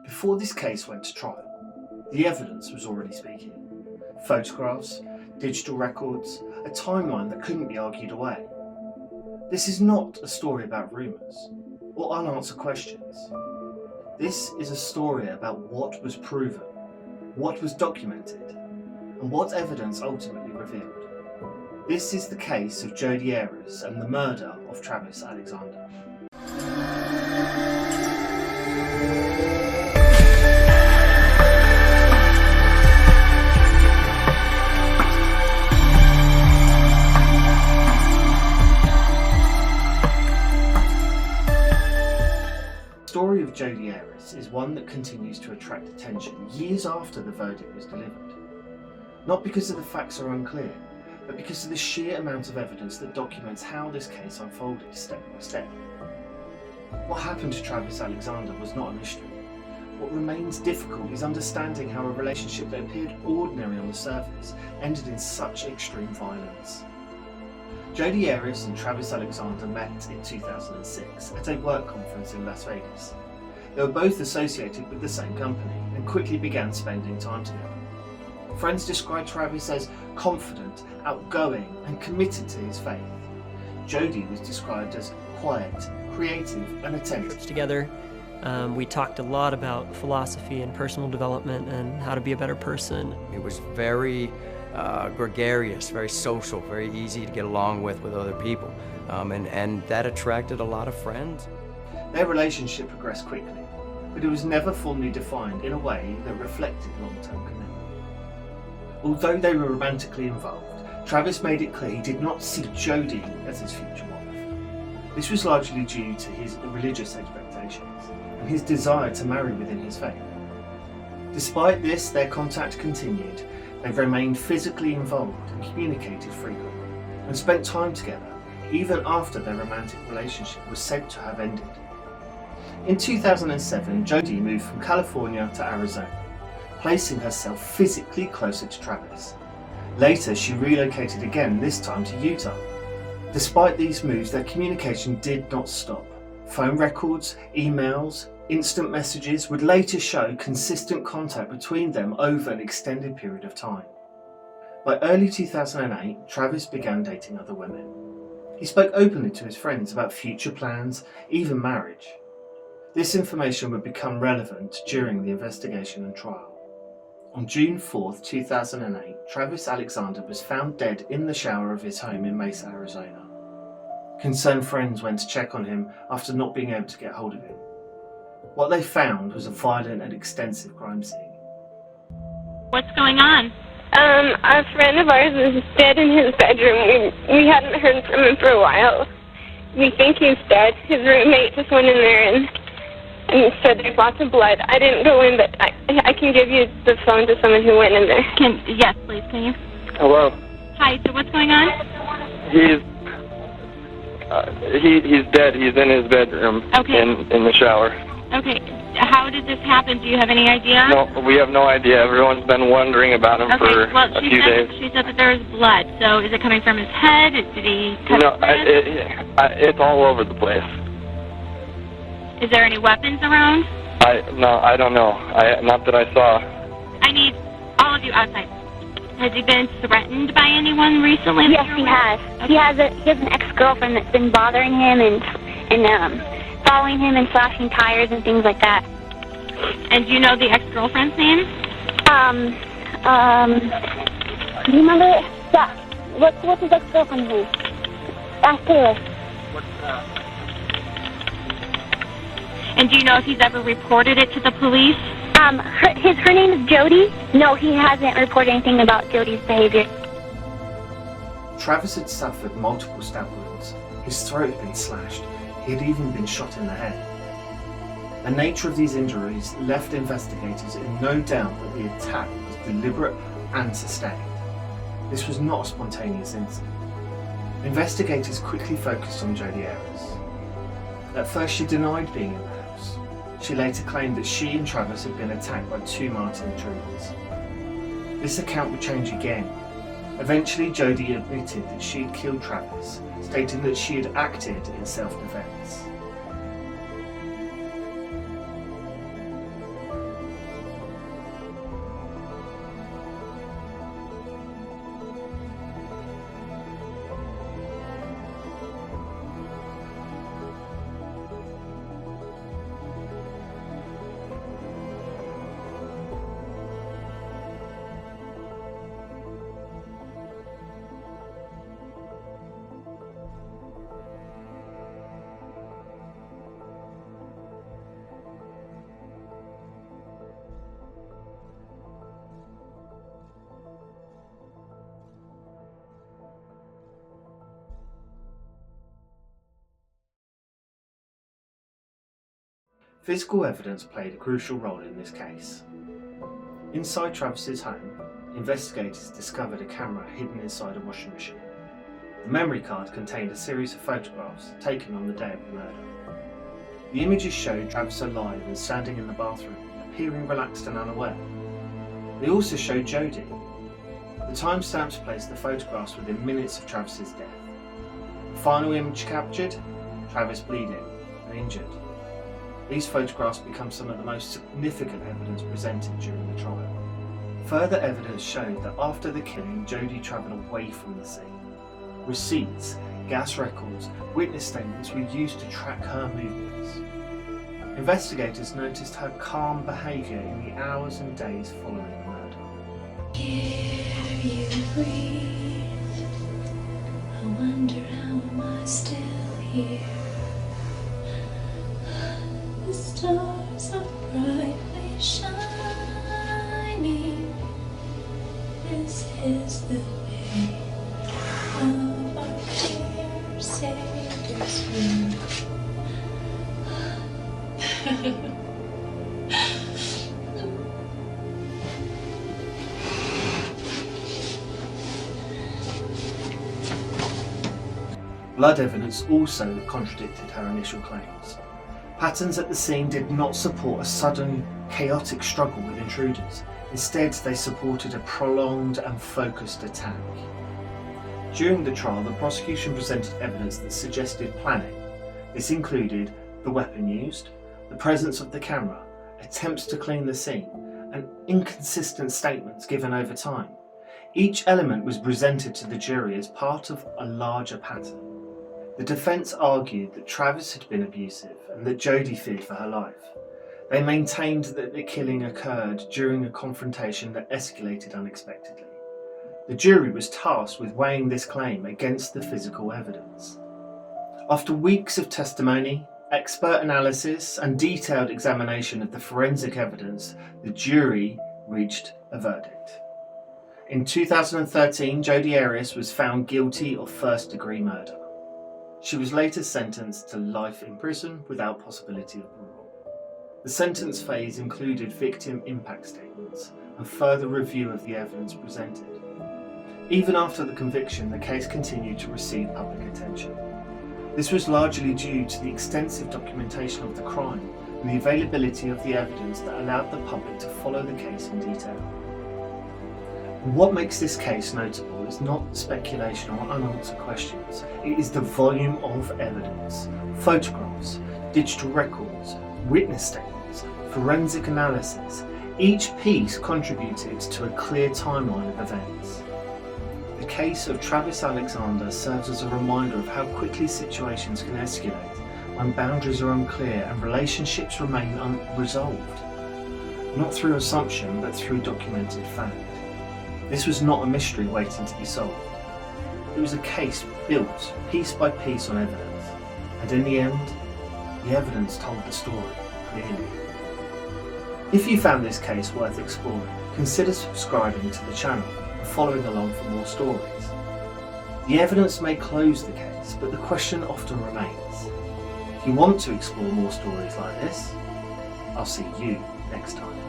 Before this case went to trial, the evidence was already speaking. Photographs, digital records, a timeline that couldn't be argued away. This is not a story about rumours or unanswered questions. This is a story about what was proven, what was documented, and what evidence ultimately revealed. This is the case of Jodi Arias and the murder of Travis Alexander. The story of Jodi Arias is one that continues to attract attention years after the verdict was delivered. Not because of the facts are unclear, but because of the sheer amount of evidence that documents how this case unfolded step by step. What happened to Travis Alexander was not a mystery. What remains difficult is understanding how a relationship that appeared ordinary on the surface ended in such extreme violence. Jodi Arias and Travis Alexander met in 2006 at a work conference in Las Vegas. They were both associated with the same company and quickly began spending time together. Friends described Travis as confident, outgoing, and committed to his faith. Jodi was described as quiet, creative, and attentive. Together, we talked a lot about philosophy and personal development and how to be a better person. It was very gregarious, very social, very easy to get along with other people, and that attracted a lot of friends. Their relationship progressed quickly, but it was never formally defined in a way that reflected long-term commitment. Although they were romantically involved, Travis made it clear he did not see Jodi as his future wife. This was largely due to his religious expectations and his desire to marry within his faith. Despite this, their contact continued. They remained physically involved and communicated frequently, and spent time together even after their romantic relationship was said to have ended. In 2007, Jodi moved from California to Arizona, placing herself physically closer to Travis. Later, she relocated again, this time to Utah. Despite these moves, their communication did not stop. Phone records, emails, instant messages would later show consistent contact between them over an extended period of time. By early 2008, Travis began dating other women. He spoke openly to his friends about future plans, even marriage. This information would become relevant during the investigation and trial. On June 4, 2008, Travis Alexander was found dead in the shower of his home in Mesa, Arizona. Concerned friends went to check on him after not being able to get hold of him. What they found was a violent and extensive crime scene. What's going on? A friend of ours is dead in his bedroom. We hadn't heard from him for a while. We think he's dead. His roommate just went in there and said there's lots of blood. I didn't go in, but I can give you the phone to someone who went in there. Yes, please, can you? Hello. Hi, so what's going on? He's dead. He's in his bedroom. Okay. In the shower. Okay. How did this happen? Do you have any idea? No, we have no idea. Everyone's been wondering about him for a few days. She said that there was blood. So is it coming from his head? Did he cut his head? It's all over the place. Is there any weapons around? I don't know. Not that I saw. I need all of you outside. Has he been threatened by anyone recently? Yes, he has. Okay. He has an ex-girlfriend that's been bothering him and following him and slashing tires and things like that. And do you know the ex-girlfriend's name? Do you remember it? Yeah. What's his ex-girlfriend's name? Ask Taylor. What's that? And do you know if he's ever reported it to the police? Her name is Jodi. No, he hasn't reported anything about Jodi's behavior. Travis had suffered multiple stab wounds. His throat had been slashed. He had even been shot in the head. The nature of these injuries left investigators in no doubt that the attack was deliberate and sustained. This was not a spontaneous incident. Investigators quickly focused on Jodi Arias. At first, she denied being in the house. She later claimed that she and Travis had been attacked by two Martin intruders. This account would change again. Eventually, Jodi admitted that she had killed Travis, stating that she had acted in self-defense. Physical evidence played a crucial role in this case. Inside Travis's home, investigators discovered a camera hidden inside a washing machine. The memory card contained a series of photographs taken on the day of the murder. The images showed Travis alive and standing in the bathroom, appearing relaxed and unaware. They also showed Jodi. The timestamps placed the photographs within minutes of Travis's death. The final image captured Travis bleeding and injured. These photographs become some of the most significant evidence presented during the trial. Further evidence showed that after the killing, Jodi travelled away from the scene. Receipts, gas records, witness statements were used to track her movements. Investigators noticed her calm behaviour in the hours and days following the murder. Here you breathe. I wonder how am I still here? The stars are brightly shining. This is the way of our dear Savior's will. Blood evidence also contradicted her initial claims. Patterns at the scene did not support a sudden, chaotic struggle with intruders. Instead, they supported a prolonged and focused attack. During the trial, the prosecution presented evidence that suggested planning. This included the weapon used, the presence of the camera, attempts to clean the scene, and inconsistent statements given over time. Each element was presented to the jury as part of a larger pattern. The defence argued that Travis had been abusive and that Jodi feared for her life. They maintained that the killing occurred during a confrontation that escalated unexpectedly. The jury was tasked with weighing this claim against the physical evidence. After weeks of testimony, expert analysis, and detailed examination of the forensic evidence, the jury reached a verdict. In 2013, Jodi Arias was found guilty of first-degree murder. She was later sentenced to life in prison without possibility of parole. The sentence phase included victim impact statements and further review of the evidence presented. Even after the conviction, the case continued to receive public attention. This was largely due to the extensive documentation of the crime and the availability of the evidence that allowed the public to follow the case in detail. What makes this case notable is not speculation or unanswered questions. It is the volume of evidence, photographs, digital records, witness statements, forensic analysis. Each piece contributed to a clear timeline of events. The case of Travis Alexander serves as a reminder of how quickly situations can escalate when boundaries are unclear and relationships remain unresolved. Not through assumption, but through documented fact. This was not a mystery waiting to be solved. It was a case built piece by piece on evidence, and in the end, the evidence told the story clearly. If you found this case worth exploring, consider subscribing to the channel and following along for more stories. The evidence may close the case, but the question often remains. If you want to explore more stories like this, I'll see you next time.